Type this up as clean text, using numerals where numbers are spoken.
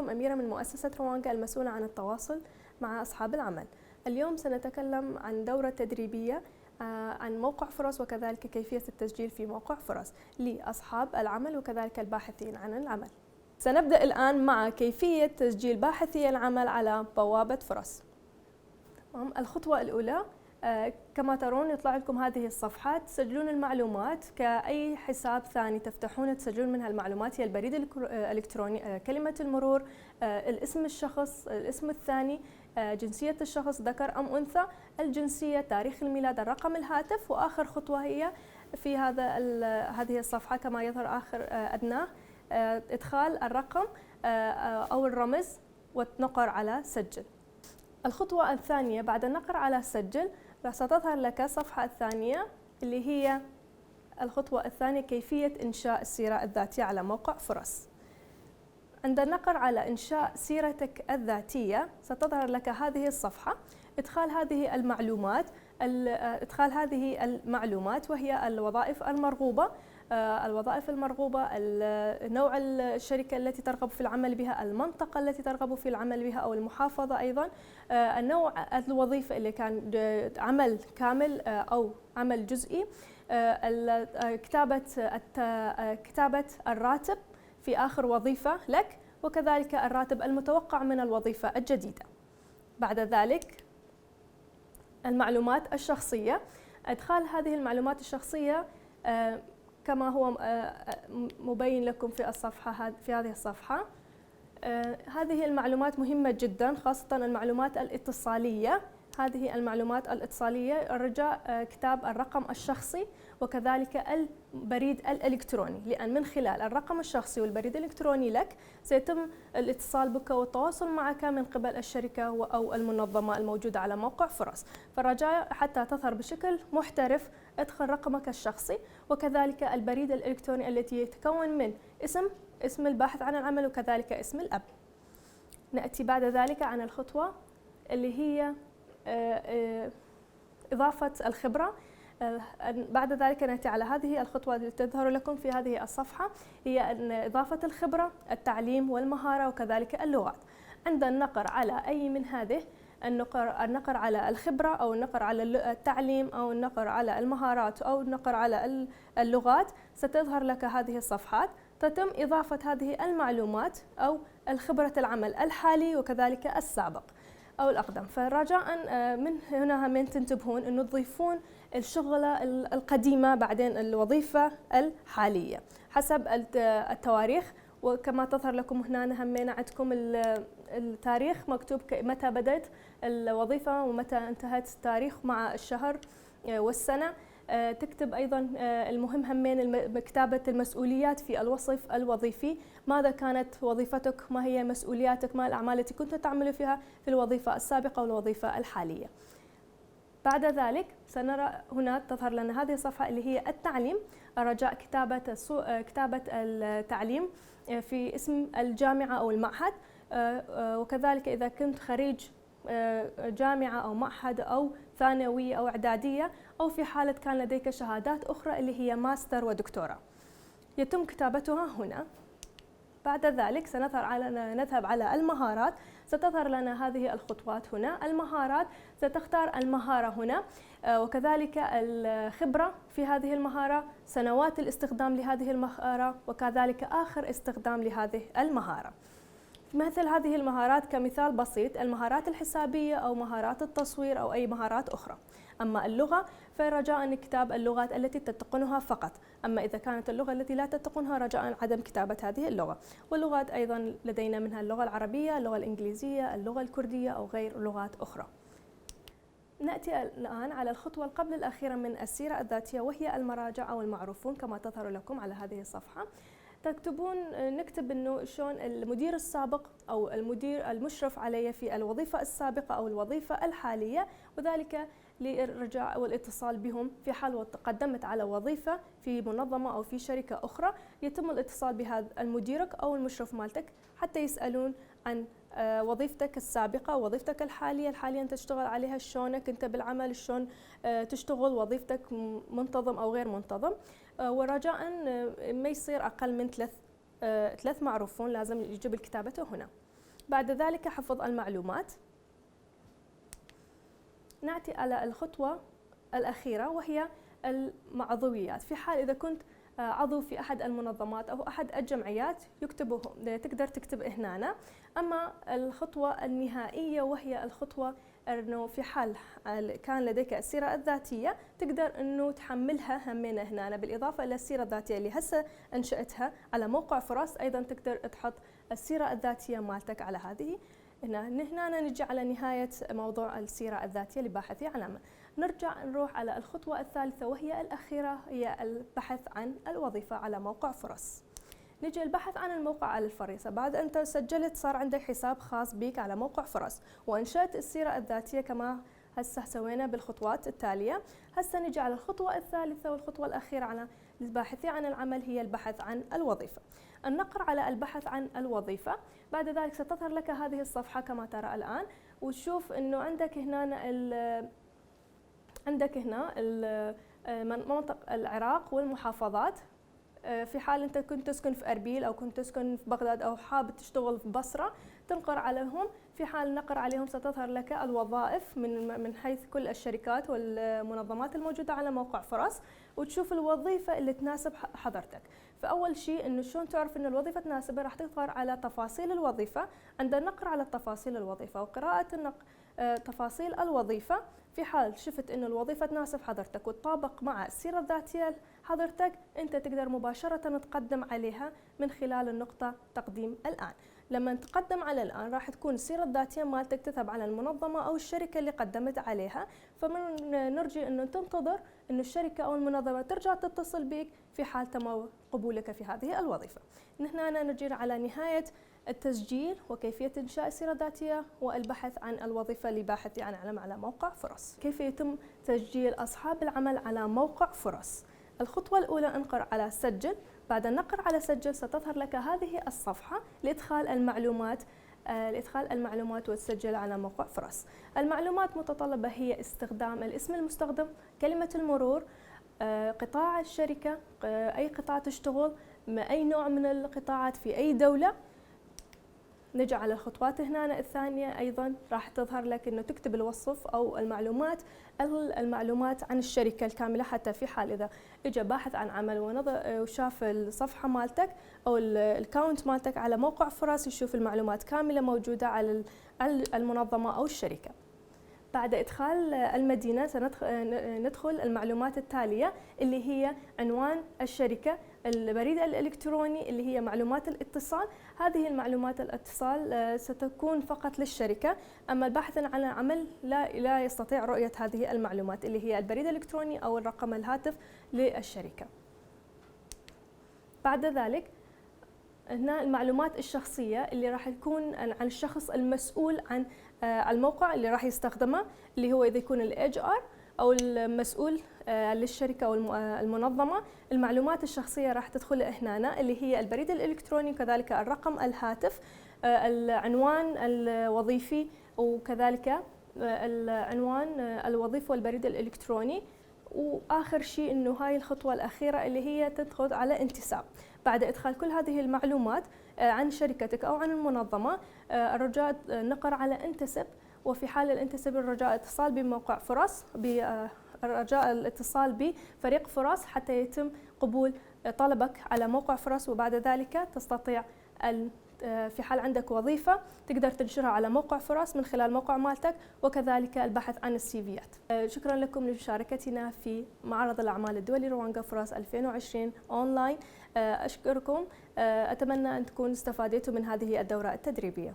معكم أميرة من مؤسسة روانجا المسؤولة عن التواصل مع أصحاب العمل. اليوم سنتكلم عن دورة تدريبية عن موقع فرص وكذلك كيفية التسجيل في موقع فرص لأصحاب العمل وكذلك الباحثين عن العمل. سنبدأ الآن مع كيفية تسجيل باحثي العمل على بوابة فرص. الخطوة الأولى، كما ترون يطلع لكم هذه الصفحات، تسجلون المعلومات كأي حساب ثاني تفتحون تسجلون منها المعلومات، هي البريد الإلكتروني، كلمة المرور، الاسم الشخص، الاسم الثاني، جنسية الشخص ذكر أم أنثى، الجنسية، تاريخ الميلاد، الرقم الهاتف، وآخر خطوة هي في هذه الصفحة كما يظهر آخر أدناه إدخال الرقم أو الرمز والنقر على سجل. الخطوة الثانية بعد النقر على سجل ستظهر لك الصفحة الثانية اللي هي الخطوة الثانية، كيفية إنشاء السيرة الذاتية على موقع فرص. عند النقر على إنشاء سيرتك الذاتية ستظهر لك هذه الصفحة، إدخال هذه المعلومات وهي الوظائف المرغوبة، نوع الشركة التي ترغب في العمل بها، المنطقة التي ترغب في العمل بها أو المحافظة أيضا، النوع الوظيفة اللي كان عمل كامل أو عمل جزئي، كتابة الراتب في آخر وظيفة لك، وكذلك الراتب المتوقع من الوظيفة الجديدة. بعد ذلك المعلومات الشخصية، إدخال هذه المعلومات الشخصية كما هو مبين لكم في الصفحة، في هذه الصفحة. هذه المعلومات مهمة جدا، خاصة المعلومات الاتصالية. هذه المعلومات الاتصالية الرجاء كتاب الرقم الشخصي وكذلك البريد الإلكتروني، لأن من خلال الرقم الشخصي والبريد الإلكتروني لك سيتم الاتصال بك والتواصل معك من قبل الشركة أو المنظمة الموجودة على موقع فرص. فالرجاء حتى تظهر بشكل محترف ادخل رقمك الشخصي وكذلك البريد الإلكتروني التي يتكون من اسم الباحث عن العمل وكذلك اسم الأب. نأتي بعد ذلك عن الخطوة اللي هي إضافة الخبرة. بعد ذلك نأتي على هذه الخطوة التي تظهر لكم في هذه الصفحة، هي أن إضافة الخبرة، التعليم والمهارة وكذلك اللغات. عند النقر على أي من هذه، النقر على الخبرة أو النقر على التعليم أو النقر على المهارات أو النقر على اللغات، ستظهر لك هذه الصفحات، تتم إضافة هذه المعلومات أو الخبرة العمل الحالي وكذلك السابق أو الأقدم. فرجاء من هنا همين تنتبهون أنه تضيفون الشغلة القديمة بعدين الوظيفة الحالية حسب التواريخ، وكما تظهر لكم هنا همين عندكم التاريخ مكتوب متى بدأت الوظيفة ومتى انتهت التاريخ مع الشهر والسنة. تكتب أيضا المهم همين كتابة المسؤوليات في الوصف الوظيفي، ماذا كانت وظيفتك، ما هي مسؤولياتك، ما الأعمال التي كنت تعمل فيها في الوظيفة السابقة والوظيفة الحالية. بعد ذلك سنرى هنا تظهر لنا هذه الصفحة اللي هي التعليم، رجاء كتابة التعليم في اسم الجامعة أو المعهد، وكذلك إذا كنت خريج جامعة أو معهد أو ثانوية أو إعدادية، أو في حالة كان لديك شهادات أخرى اللي هي ماستر ودكتوراه، يتم كتابتها هنا. بعد ذلك نذهب على المهارات، ستظهر لنا هذه الخطوات هنا. المهارات ستختار المهارة هنا وكذلك الخبرة في هذه المهارة، سنوات الاستخدام لهذه المهارة وكذلك آخر استخدام لهذه المهارة. مثل هذه المهارات كمثال بسيط، المهارات الحسابية أو مهارات التصوير أو أي مهارات أخرى. أما اللغة فرجاء كتاب اللغات التي تتقنها فقط، أما إذا كانت اللغة التي لا تتقنها رجاء عدم كتابة هذه اللغة. واللغات أيضا لدينا منها اللغة العربية، اللغة الإنجليزية، اللغة الكردية أو غير لغات أخرى. نأتي الآن على الخطوة قبل الأخيرة من السيرة الذاتية، وهي المراجع أو المعروفون كما تظهر لكم على هذه الصفحة. نكتب انه شلون المدير السابق او المدير المشرف علي في الوظيفه السابقه او الوظيفه الحاليه، وذلك للرجاء والاتصال بهم في حال قدمت على وظيفه في منظمه او في شركه اخرى، يتم الاتصال بهذا المديرك او المشرف مالتك حتى يسالون عن وظيفتك السابقه ووظيفتك الحاليه، حاليا تشتغل عليها، شلونك انت بالعمل، شلون تشتغل، وظيفتك منتظم او غير منتظم. ورجاء ما يصير اقل من ثلاث معروفون، لازم يجب كتابته هنا. بعد ذلك حفظ المعلومات. نأتي على الخطوة الأخيرة وهي المعضويات. في حال إذا كنت عضو في أحد المنظمات أو أحد الجمعيات يكتبه، تقدر تكتب هنا. أما الخطوة النهائية وهي الخطوة أنه في حال كان لديك السيرة الذاتية تقدر أنه تحملها همين هنا، بالإضافة إلى السيرة الذاتية اللي هسه أنشأتها على موقع فرص، أيضا تقدر تحط السيرة الذاتية مالتك على هذه. هنا نجي على نهاية موضوع السيرة الذاتية لباحثي عن عمل. نرجع نروح على الخطوة الثالثة وهي الأخيرة، هي البحث عن الوظيفة على موقع فرص. نجي البحث عن الموقع على الفريسة. بعد أنت سجلت صار عندك حساب خاص بك على موقع فرص وأنشأت السيرة الذاتية كما هسه سوينا بالخطوات التالية. هسه نجي على الخطوة الثالثة والخطوة الأخيرة على الباحثين عن العمل، هي البحث عن الوظيفة. النقر على البحث عن الوظيفة. بعد ذلك ستظهر لك هذه الصفحة كما ترى الآن، وتشوف أنه عندك هنا مناطق العراق والمحافظات. في حال أنت كنت تسكن في أربيل أو كنت تسكن في بغداد أو حابب تشتغل في بصرة، تنقر عليهم. في حال نقر عليهم ستظهر لك الوظائف من حيث كل الشركات والمنظمات الموجودة على موقع فرص، وتشوف الوظيفة اللي تناسب حضرتك. فأول شيء إنه شلون تعرف إن الوظيفة تناسبها، راح تظهر على تفاصيل الوظيفة. عند النقر على تفاصيل الوظيفة وقراءة تفاصيل الوظيفة، في حال شفت إنه الوظيفة تناسب حضرتك وتطابق مع السيرة الذاتية حضرتك، أنت تقدر مباشرة تقدم عليها من خلال النقطة تقديم الآن. لما تقدم على الآن راح تكون السيرة الذاتية مالتك تذهب على المنظمة أو الشركة اللي قدمت عليها، فمن نرجي أنه تنتظر أن الشركة أو المنظمة ترجع تتصل بك في حال تم قبولك في هذه الوظيفة. هنا نجي على نهاية التسجيل وكيفية إنشاء السيرة الذاتية والبحث عن الوظيفة لباحثي عن عمل على موقع فرص. كيف يتم تسجيل أصحاب العمل على موقع فرص؟ الخطوة الأولى انقر على سجل. بعد النقر على سجل ستظهر لك هذه الصفحة لإدخال المعلومات والسجل على موقع فرص. المعلومات متطلبة هي استخدام الاسم المستخدم، كلمة المرور، قطاع الشركة، أي قطاع تشتغل، أي نوع من القطاعات في أي دولة. نجي على الخطوات هنا الثانية، أيضا راح تظهر لك أنه تكتب الوصف أو المعلومات عن الشركة الكاملة، حتى في حال إذا إجا باحث عن عمل وشاف الصفحة مالتك أو الأكاونت مالتك على موقع فرص، يشوف المعلومات كاملة موجودة على المنظمة أو الشركة. بعد إدخال المدينة سندخل المعلومات التالية اللي هي عنوان الشركة، البريد الإلكتروني اللي هي معلومات الاتصال. هذه المعلومات الاتصال ستكون فقط للشركة، أما الباحث عن العمل لا يستطيع رؤية هذه المعلومات اللي هي البريد الإلكتروني أو الرقم الهاتف للشركة. بعد ذلك هنا المعلومات الشخصية اللي راح تكون عن الشخص المسؤول عن الموقع اللي راح يستخدمه، اللي هو إذا يكون الHR أو المسؤول للشركة أو المنظمة. المعلومات الشخصية راح تدخل هنا اللي هي البريد الإلكتروني، كذلك الرقم الهاتف، العنوان الوظيفي، وكذلك العنوان الوظيفي والبريد الإلكتروني. وآخر شيء إنه هاي الخطوة الأخيرة اللي هي تدخل على انتساب. بعد إدخال كل هذه المعلومات عن شركتك أو عن المنظمة، الرجاء نقر على انتسب. وفي حال الانتساب الرجاء اتصال بموقع فرص، برجاء الاتصال بفريق فرص حتى يتم قبول طلبك على موقع فرص. وبعد ذلك تستطيع في حال عندك وظيفة تقدر تنشرها على موقع فرص من خلال موقع مالتك، وكذلك البحث عن السيفيات. شكرا لكم لمشاركتنا في معرض الأعمال الدولي روانغا فرص 2020 أونلاين. أشكركم، أتمنى أن تكونوا استفادتوا من هذه الدورة التدريبية.